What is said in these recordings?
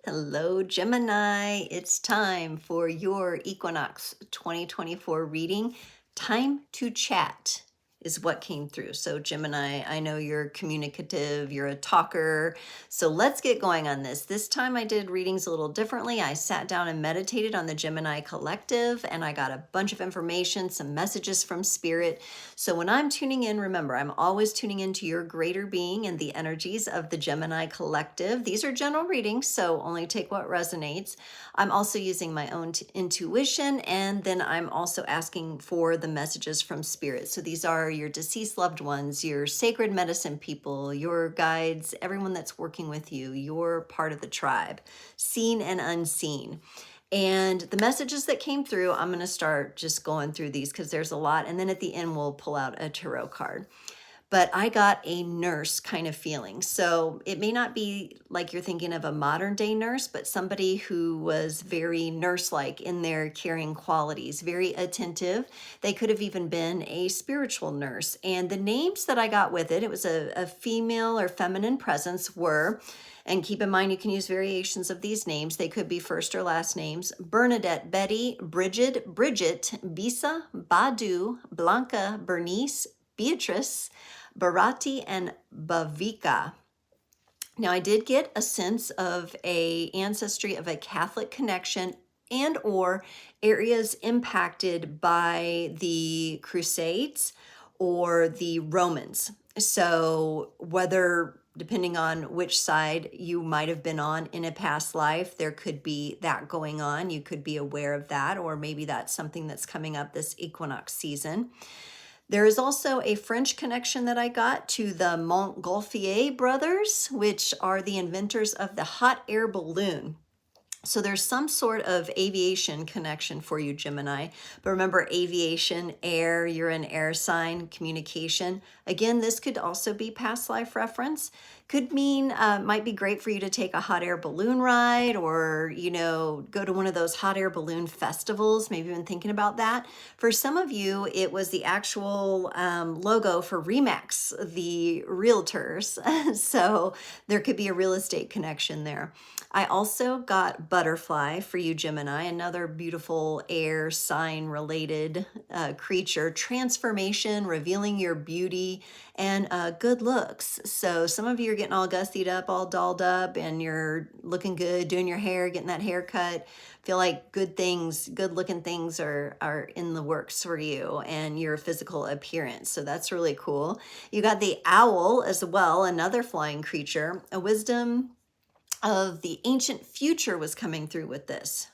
Hello, Gemini. It's time for your Equinox 2024 reading. Time to chat is what came through. So, Gemini, I know you're communicative, you're a talker. So, let's get going on this. This time I did readings a little differently. I sat down and meditated on the Gemini collective, and I got a bunch of information, some messages from Spirit. So, when I'm tuning in, remember, I'm always tuning into your greater being and the energies of the Gemini collective. These are general readings, so only take what resonates. I'm also using my own intuition, and then I'm also asking for the messages from Spirit. So these are your deceased loved ones, your sacred medicine people, your guides, everyone that's working with you. You're part of the tribe, seen and unseen. And the messages that came through, I'm going to start just going through these because there's a lot. And then at the end, we'll pull out a tarot card. But I got a nurse kind of feeling. So it may not be like you're thinking of a modern day nurse, but somebody who was very nurse-like in their caring qualities, very attentive. They could have even been a spiritual nurse. And the names that I got with it, it was a female or feminine presence were, and keep in mind you can use variations of these names. They could be first or last names: Bernadette, Betty, Bridget, Bisa, Badu, Blanca, Bernice, Beatrice, Bharati, and Bhavika. Now, I did get a sense of a ancestry of a Catholic connection and or areas impacted by the Crusades or the Romans. So whether, depending on which side you might have been on in a past life, there could be that going on. You could be aware of that, or maybe that's something that's coming up this equinox season. There is also a French connection that I got to the Montgolfier brothers, which are the inventors of the hot air balloon. So there's some sort of aviation connection for you, Gemini. But remember, aviation, air, you're an air sign, communication. Again, this could also be past life reference. Could mean, might be great for you to take a hot air balloon ride, or, go to one of those hot air balloon festivals. Maybe you've been thinking about that. For some of you, it was the actual logo for Remax, the realtors. So there could be a real estate connection there. I also got butterfly for you, Gemini, another beautiful air sign related creature. Transformation, revealing your beauty, and good looks. So some of you are getting all gussied up, all dolled up, and you're looking good, doing your hair, getting that haircut. Feel like good things, good looking things are in the works for you and your physical appearance. So that's really cool. You got the owl as well, another flying creature. A wisdom of the ancient future was coming through with this.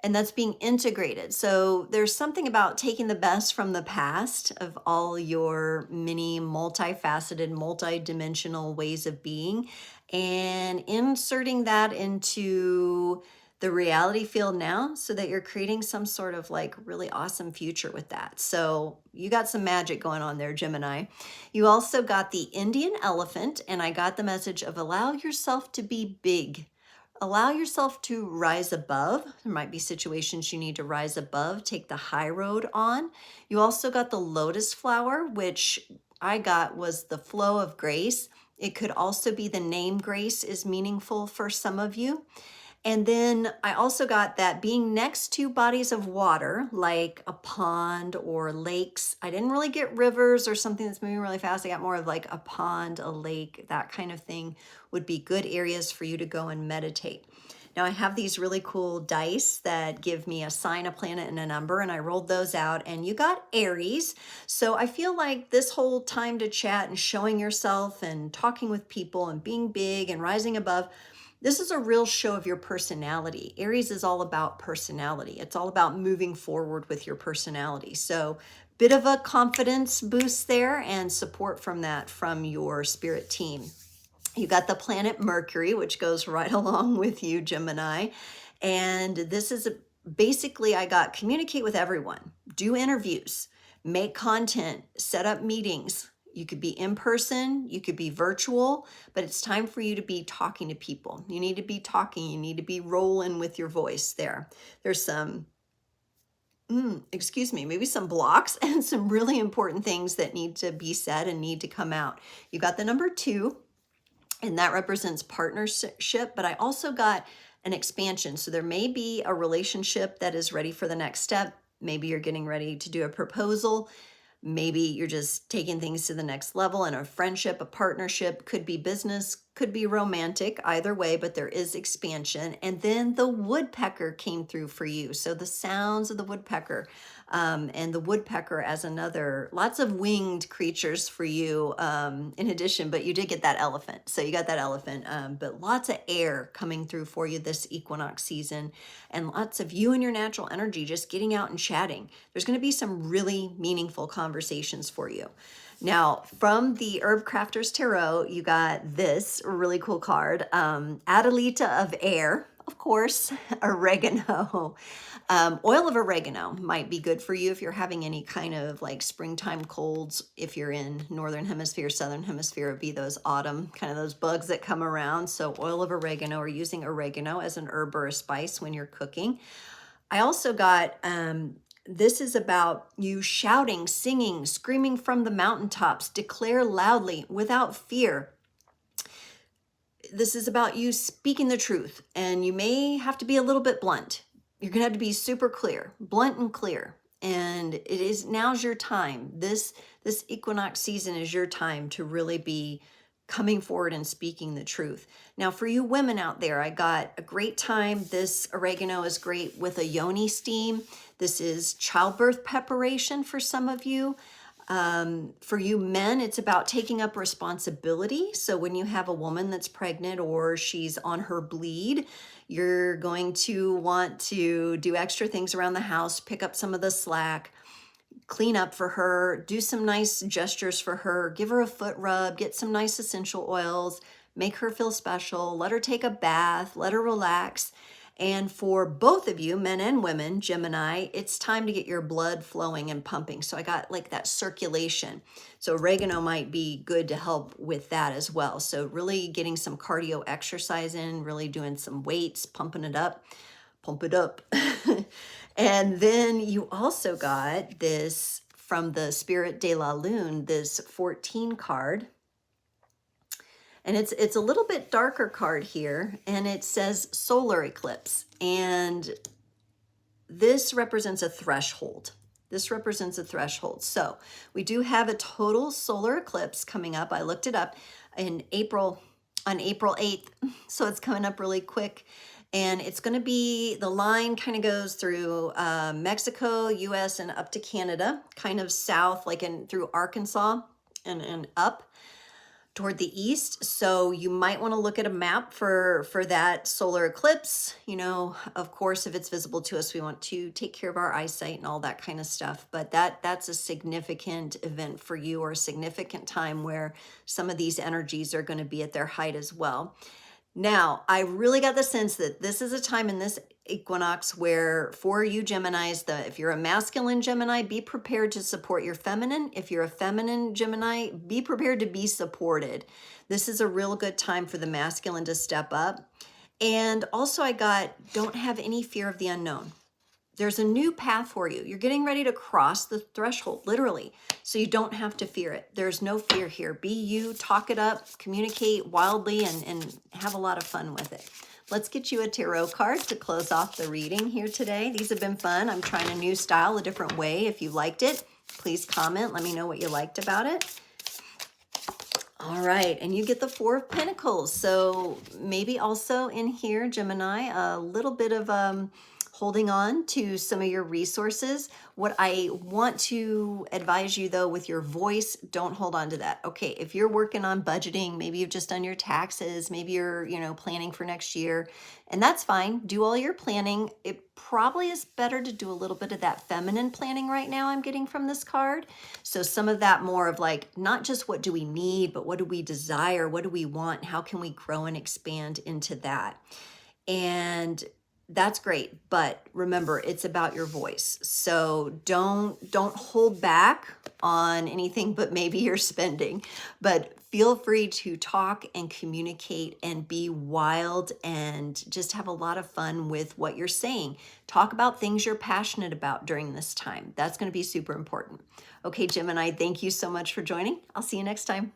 And that's being integrated. So there's something about taking the best from the past of all your many multifaceted, multidimensional ways of being and inserting that into the reality field now so that you're creating some sort of like really awesome future with that. So you got some magic going on there, Gemini. You also got the Indian elephant, and I got the message of allow yourself to be big. Allow yourself to rise above. There might be situations you need to rise above, take the high road on. You also got the lotus flower, which I got was the flow of grace. It could also be the name Grace is meaningful for some of you. And then I also got that being next to bodies of water, like a pond or lakes. I didn't really get rivers or something that's moving really fast. I got more of like a pond, a lake, that kind of thing would be good areas for you to go and meditate. Now I have these really cool dice that give me a sign, a planet, and a number, and I rolled those out, and you got Aries. So I feel like this whole time to chat and showing yourself and talking with people and being big and rising above, this is a real show of your personality. Aries is all about personality. It's all about moving forward with your personality. So bit of a confidence boost there and support from that from your spirit team. You got the planet Mercury, which goes right along with you, Gemini. And this is basically, I got communicate with everyone, do interviews, make content, set up meetings. You could be in person, you could be virtual, but it's time for you to be talking to people. You need to be talking, you need to be rolling with your voice there. There's some, maybe some blocks and some really important things that need to be said and need to come out. You got the number 2. and that represents partnership, but I also got an expansion. So there may be a relationship that is ready for the next step. Maybe you're getting ready to do a proposal. Maybe you're just taking things to the next level, and a friendship, a partnership, could be business, could be romantic, either way, but there is expansion. And then the woodpecker came through for you. So the sounds of the woodpecker, and the woodpecker as another, lots of winged creatures for you in addition, but you did get that elephant. So you got that elephant, but lots of air coming through for you this equinox season, and lots of you and your natural energy just getting out and chatting. There's going to be some really meaningful conversations for you. Now, from the Herbcrafter's Tarot, you got this really cool card, Adelita of Air, of course, oregano. Oil of oregano might be good for you if you're having any kind of like springtime colds. If you're in Northern Hemisphere, Southern Hemisphere, it'd be those autumn, kind of those bugs that come around. So oil of oregano, or using oregano as an herb or a spice when you're cooking. I also got, this is about you shouting, singing, screaming from the mountaintops, declare loudly without fear. This is about you speaking the truth, and you may have to be a little bit blunt. You're gonna have to be super clear, blunt and clear. And it is, now's your time. This equinox season is your time to really be coming forward and speaking the truth. Now, for you women out there, I got a great time. This oregano is great with a yoni steam. This is childbirth preparation for some of you. For you men, it's about taking up responsibility. So when you have a woman that's pregnant or she's on her bleed, you're going to want to do extra things around the house, pick up some of the slack, clean up for her, do some nice gestures for her, give her a foot rub, get some nice essential oils, make her feel special, let her take a bath, let her relax. And for both of you, men and women, Gemini, it's time to get your blood flowing and pumping. So I got like that circulation. So oregano might be good to help with that as well. So really getting some cardio exercise in, really doing some weights, pumping it up, pump it up. And then you also got this from the Spirit de la Lune, this 14 card. And it's a little bit darker card here, and it says solar eclipse. And this represents a threshold. This represents a threshold. So we do have a total solar eclipse coming up. I looked it up in April, on April 8th. So it's coming up really quick. And it's going to be, the line kind of goes through Mexico, US, and up to Canada, kind of south, like in through Arkansas and up toward the east. So you might want to look at a map for that solar eclipse. You know, of course, if it's visible to us, we want to take care of our eyesight and all that kind of stuff. But that's a significant event for you, or a significant time where some of these energies are going to be at their height as well. Now, I really got the sense that this is a time in this equinox where, for you Geminis, if you're a masculine Gemini, be prepared to support your feminine. If you're a feminine Gemini, be prepared to be supported. This is a real good time for the masculine to step up. And also I got, don't have any fear of the unknown. There's a new path for you. You're getting ready to cross the threshold, literally. So you don't have to fear it. There's no fear here. Be you, talk it up, communicate wildly, and have a lot of fun with it. Let's get you a tarot card to close off the reading here today. These have been fun. I'm trying a new style, a different way. If you liked it, please comment. Let me know what you liked about it. All right, and you get the Four of Pentacles. So maybe also in here, Gemini, a little bit of holding on to some of your resources. What I want to advise you though, with your voice, don't hold on to that. Okay, if you're working on budgeting, maybe you've just done your taxes, maybe you're, planning for next year, and that's fine. Do all your planning. It probably is better to do a little bit of that feminine planning right now, I'm getting from this card. So some of that more of like, not just what do we need, but what do we desire? What do we want? How can we grow and expand into that? And that's great, but remember, it's about your voice. So don't hold back on anything but maybe your spending, but feel free to talk and communicate and be wild and just have a lot of fun with what you're saying. Talk about things you're passionate about during this time. That's going to be super important. Okay, Gemini, thank you so much for joining. I'll see you next time.